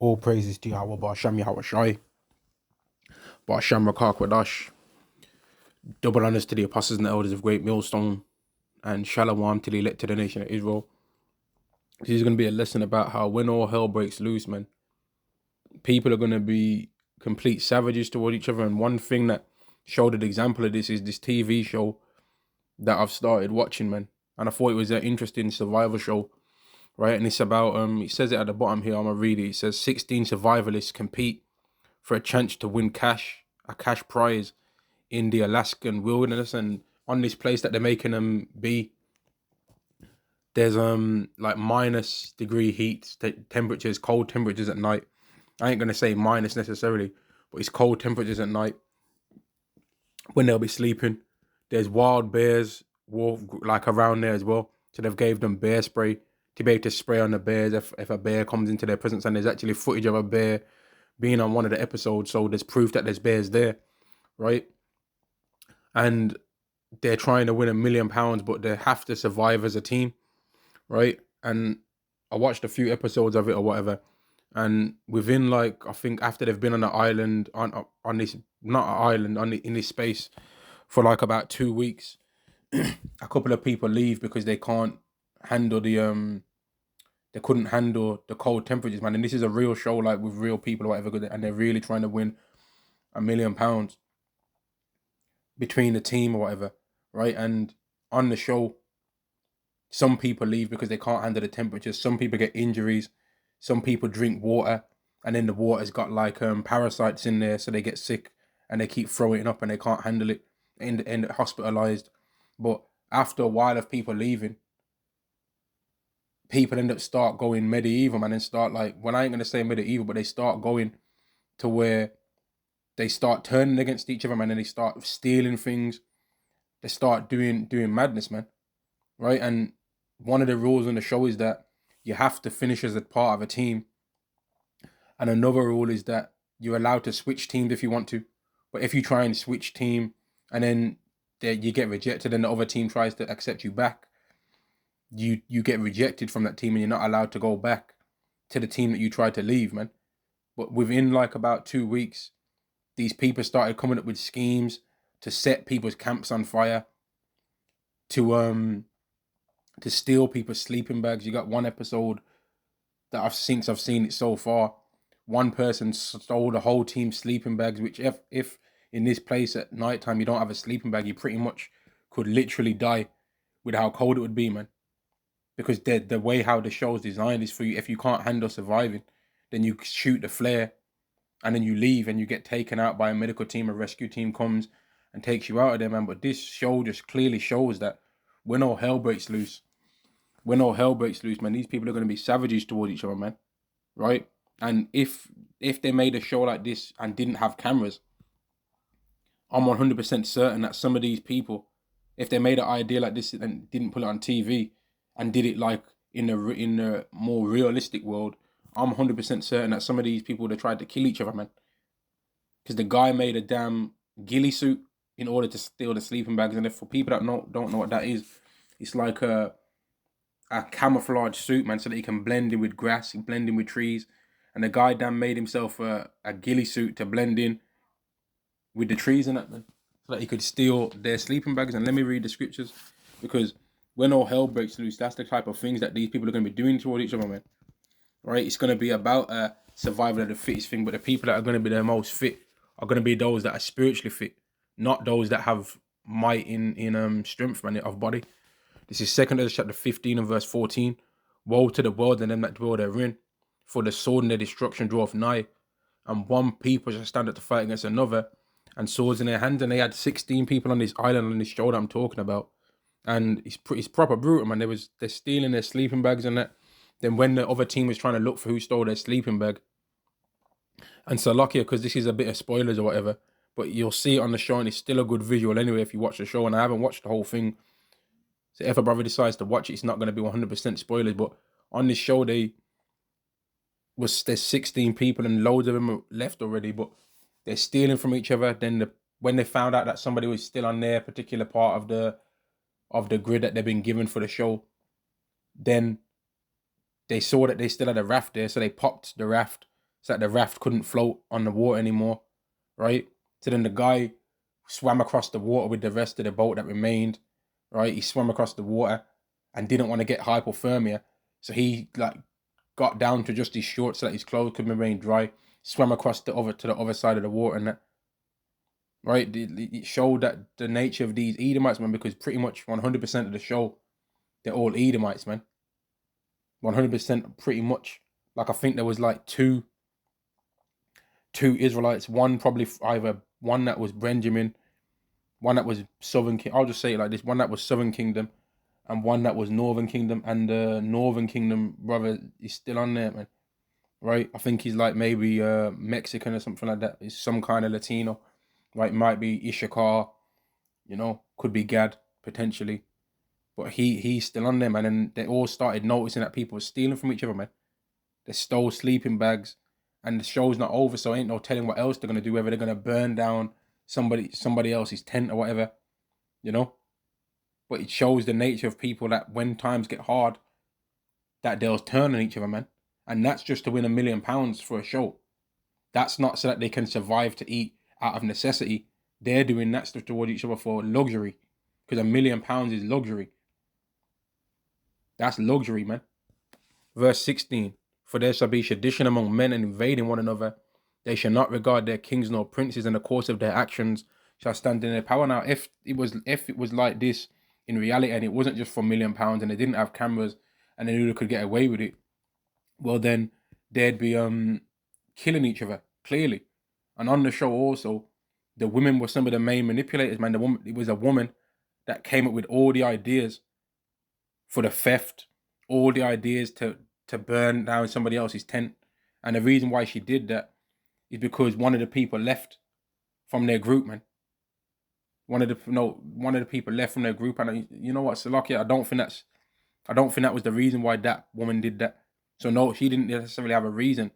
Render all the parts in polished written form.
All praises to Yahweh Ba'Shem Yahweh Shai, Ba'Shem Rakak Wadash. Double honors to the apostles and the elders of Great Millstone, and Shalom to the elect of the nation of Israel. This is going to be a lesson about how when all hell breaks loose, man, people are going to be complete savages toward each other. And one thing that showed an example of this is this TV show that I've started watching, man. And I thought it was an interesting survival show, right? And it's about, it says it at the bottom here, I'm going to read it. It says 16 survivalists compete for a chance to win a cash prize in the Alaskan wilderness. And on this place that they're making them be, there's like minus degree heat temperatures, cold temperatures at night. I ain't gonna say minus necessarily, but it's cold temperatures at night when they'll be sleeping. There's wild bears like around there as well, so they've gave them bear spray to be able to spray on the bears if a bear comes into their presence. And there's actually footage of a bear being on one of the episodes, so there's proof that there's bears there, right? And they're trying to win £1,000,000, but they have to survive as a team, right? And I watched a few episodes of it or whatever, and within, like, I think after they've been on an island on this, not an island, in this space for like about 2 weeks, a couple of people leave because they can't handle they couldn't handle the cold temperatures, man. And this is a real show, like with real people or whatever, and they're really trying to win £1,000,000 between the team or whatever, right? And on the show, some people leave because they can't handle the temperatures. Some people get injuries. Some people drink water, and then the water's got like parasites in there, so they get sick and they keep throwing it up and they can't handle it and end up hospitalized. But after a while of people leaving, people end up start going medieval, man, and start, like, well, I ain't gonna say medieval, but they start going to where they start turning against each other, man, and they start stealing things. They start doing madness, man, right? And one of the rules on the show is that you have to finish as a part of a team. And another rule is that you're allowed to switch teams if you want to. But if you try and switch team and then you get rejected and the other team tries to accept you back, you get rejected from that team and you're not allowed to go back to the team that you tried to leave, man. But within like about 2 weeks, these people started coming up with schemes to set people's camps on fire, to steal people's sleeping bags. You got one episode that I've seen it so far. One person stole the whole team's sleeping bags, which if in this place at nighttime you don't have a sleeping bag, you pretty much could literally die with how cold it would be, man. Because the way how the show's designed is for you, if you can't handle surviving, then you shoot the flare and then you leave and you get taken out by a medical team. A rescue team comes and takes you out of there, man. But this show just clearly shows that when all hell breaks loose, man, these people are going to be savages towards each other, man, right? And if they made a show like this and didn't have cameras, I'm 100% certain that some of these people, if they made an idea like this and didn't put it on TV and did it like in a more realistic world, I'm 100% certain that some of these people would have tried to kill each other, man. Because the guy made a damn ghillie suit in order to steal the sleeping bags. And if for people that don't know what that is, it's like a camouflage suit, man, so that he can blend in with grass, blend in with trees. And the guy damn made himself a ghillie suit to blend in with the trees and that, man, so that he could steal their sleeping bags. And let me read the scriptures, because when all hell breaks loose, that's the type of things that these people are going to be doing toward each other, man. Right? It's going to be about survival of the fittest thing, but the people that are going to be the most fit are going to be those that are spiritually fit, not those that have might in strength, man, of body. This is 2 Ezra chapter 15 and verse 14. Woe to the world and them that dwell therein, for the sword and their destruction draweth nigh, and one people shall stand up to fight against another, and swords in their hands. And they had 16 people on this island, on this show that I'm talking about. And it's proper brutal, man. They're stealing their sleeping bags and that. Then when the other team was trying to look for who stole their sleeping bag, and Salakia, because this is a bit of spoilers or whatever, but you'll see it on the show and it's still a good visual anyway if you watch the show. And I haven't watched the whole thing, so if a brother decides to watch it, it's not going to be 100% spoilers. But on this show, there's 16 people and loads of them are left already, but they're stealing from each other. Then when they found out that somebody was still on their particular part of the grid that they've been given for the show, then they saw that they still had a raft there, so they popped the raft so that the raft couldn't float on the water anymore, right? So then the guy swam across the water with the rest of the boat that remained, right? He swam across the water and didn't want to get hypothermia, so he like got down to just his shorts so that his clothes could remain dry. Swam across the other side of the water, and that, right? It showed that the nature of these Edomites, man, because pretty much 100% of the show, they're all Edomites, man. 100% pretty much. Like I think there was like two Israelites, one probably either one that was Benjamin, one that was Southern King. I'll just say it like this: one that was Southern Kingdom, and one that was Northern Kingdom. And the Northern Kingdom brother is still on there, man. Right? I think he's like maybe Mexican or something like that. He's some kind of Latino, right? Might be Issachar, could be Gad potentially, but he's still on there, man. And they all started noticing that people were stealing from each other, man. They stole sleeping bags, and the show's not over, so ain't no telling what else they're gonna do. Whether they're gonna burn down somebody else's tent or whatever, you know. But it shows the nature of people that when times get hard, that they'll turn on each other, man. And that's just to win £1,000,000 for a show. That's not so that they can survive to eat out of necessity. They're doing that stuff towards each other for luxury, because £1,000,000 is luxury. That's luxury, man. Verse 16. For there shall be sedition among men and invading one another. They shall not regard their kings nor princes, and the course of their actions shall stand in their power. Now, if it was like this in reality, and it wasn't just for £1,000,000, and they didn't have cameras, and they knew they could get away with it, well then they'd be killing each other clearly. And on the show also, the women were some of the main manipulators, man. It was a woman that came up with all the ideas for the theft, all the ideas to burn down somebody else's tent. And the reason why she did that is because one of the people left from their group, man. One of the people left from their group, and you know what, Salakia, I don't think that was the reason why that woman did that. So no, she didn't necessarily have a reason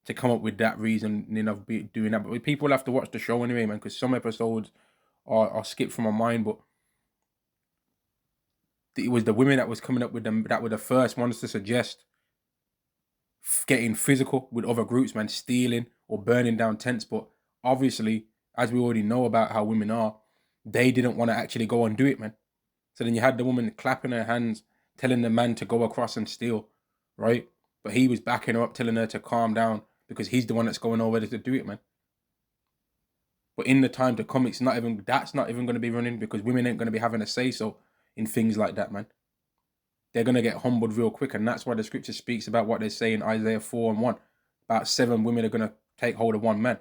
to come up with that reason of doing that. But people have to watch the show anyway, man, because some episodes are skipped from my mind. But it was the women that was coming up with them that were the first ones to suggest getting physical with other groups, man, stealing or burning down tents. But obviously, as we already know about how women are, they didn't want to actually go and do it, man. So then you had the woman clapping her hands, telling the man to go across and steal, right? But he was backing her up, telling her to calm down because he's the one that's going over there to do it, man. But in the time to come, that's not even going to be running, because women ain't going to be having a say so in things like that, man. They're going to get humbled real quick, and that's why the scripture speaks about what they say in Isaiah 4:1. About 7 women are going to take hold of one man.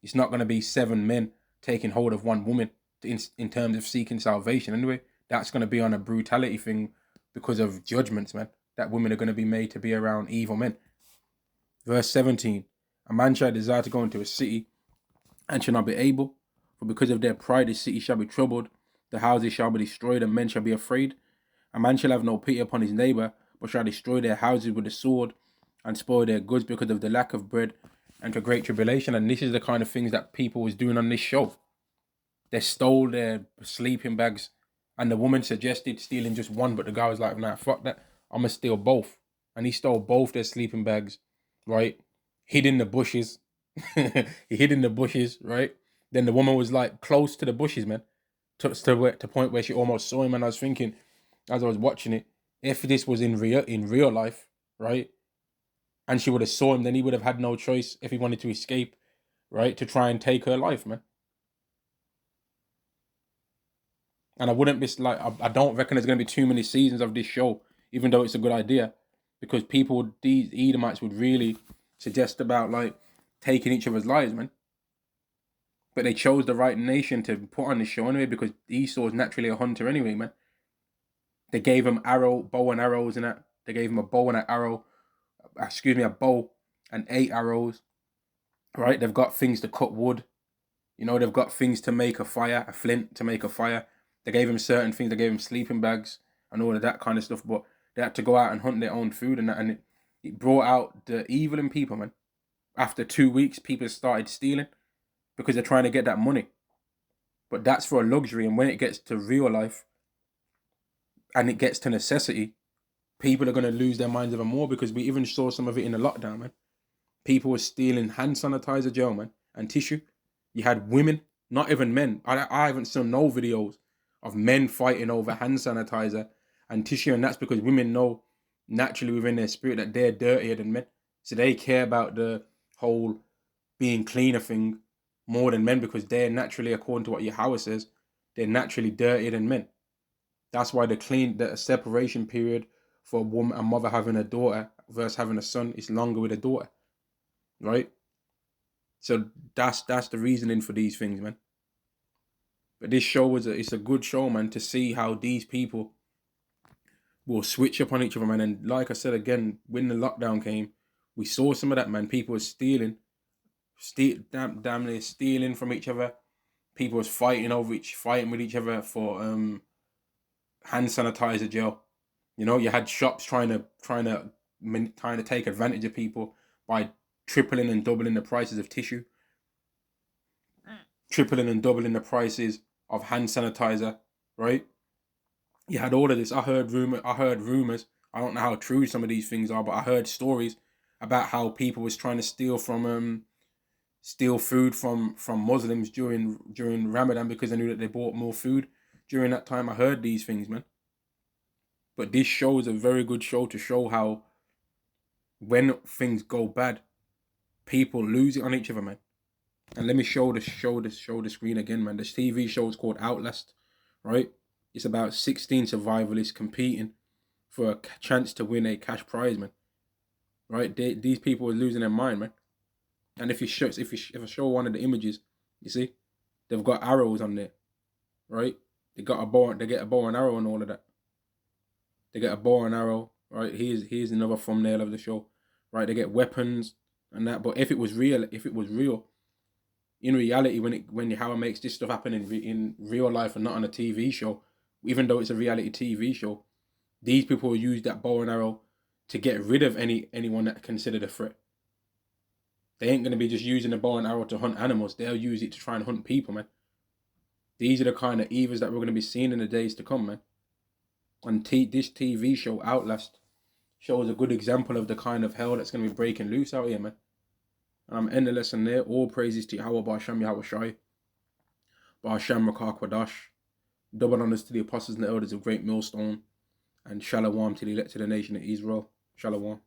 It's not going to be 7 men taking hold of one woman in terms of seeking salvation. Anyway, that's going to be on a brutality thing because of judgments, man. That women are going to be made to be around evil men. Verse 17. A man shall desire to go into a city and shall not be able, for because of their pride the city shall be troubled, the houses shall be destroyed, and men shall be afraid. A man shall have no pity upon his neighbour, but shall destroy their houses with the sword, and spoil their goods because of the lack of bread and for great tribulation. And this is the kind of things that people was doing on this show. They stole their sleeping bags, and the woman suggested stealing just one, but the guy was like, nah, fuck that, I'm gonna steal both. And he stole both their sleeping bags, right? Hid in the bushes. He hid in the bushes, right? Then the woman was like close to the bushes, man, to the point where she almost saw him. And I was thinking, as I was watching it, if this was in real life, right, and she would have saw him, then he would have had no choice if he wanted to escape, right, to try and take her life, man. And I wouldn't be like, I don't reckon there's going to be too many seasons of this show, even though it's a good idea, because these Edomites would really suggest about like taking each other's lives, man. But they chose the right nation to put on this show anyway, because Esau is naturally a hunter anyway, man. They gave him bow and arrows and that. They gave him a bow and an arrow, a bow and 8 arrows, right? They've got things to cut wood. They've got things to make a fire, a flint to make a fire. They gave him certain things. They gave him sleeping bags and all of that kind of stuff. But they had to go out and hunt their own food and that. And it brought out the evil in people, man. After 2 weeks, people started stealing because they're trying to get that money. But that's for a luxury. And when it gets to real life and it gets to necessity, people are going to lose their minds even more, because we even saw some of it in the lockdown, man. People were stealing hand sanitizer gel, man, and tissue. You had women, not even men. I haven't seen no videos of men fighting over hand sanitizer and tissue, and that's because women know naturally within their spirit that they're dirtier than men. So they care about the whole being cleaner thing more than men because they're naturally, according to what Yahweh says, they're naturally dirtier than men. That's why the separation period for a mother having a daughter versus having a son is longer with a daughter, right? So that's the reasoning for these things, man. But this show it's a good show, man, to see how these people will switch up on each other, man. And like I said again, when the lockdown came, we saw some of that, man. People were damn near stealing from each other. People was fighting with each other for hand sanitizer gel. You know, you had shops trying to take advantage of people by tripling and doubling the prices of tissue, tripling and doubling the prices of hand sanitizer, right? You had all of this. I heard rumors. I don't know how true some of these things are, but I heard stories about how people was trying to steal food from Muslims during Ramadan because they knew that they bought more food during that time. I heard these things, man. But this show is a very good show to show how when things go bad, people lose it on each other, man. And let me show the screen again, man. This TV show is called Outlast, right? It's about 16 survivalists competing for a chance to win a cash prize, man. Right? These people are losing their mind, man. And if I show one of the images, you see, they've got arrows on there, right? They get a bow and arrow and all of that. They get a bow and arrow, right? Here's another thumbnail of the show, right? They get weapons and that. But if it was real, in reality, when Yahweh makes this stuff happen in real life and not on a TV show, even though it's a reality TV show, these people will use that bow and arrow to get rid of anyone that considered a threat. They ain't gonna be just using a bow and arrow to hunt animals. They'll use it to try and hunt people, man. These are the kind of evils that we're gonna be seeing in the days to come, man. And this TV show Outlast shows a good example of the kind of hell that's gonna be breaking loose out here, man. And I'm ending the lesson there. All praises to Yahweh Ba'Shem Yahweh Shai, Ba'Shem Rakah Kwadash. Double honors to the apostles and the elders of Great Millstone, and Shalom to the elect of the nation of Israel. Shalom.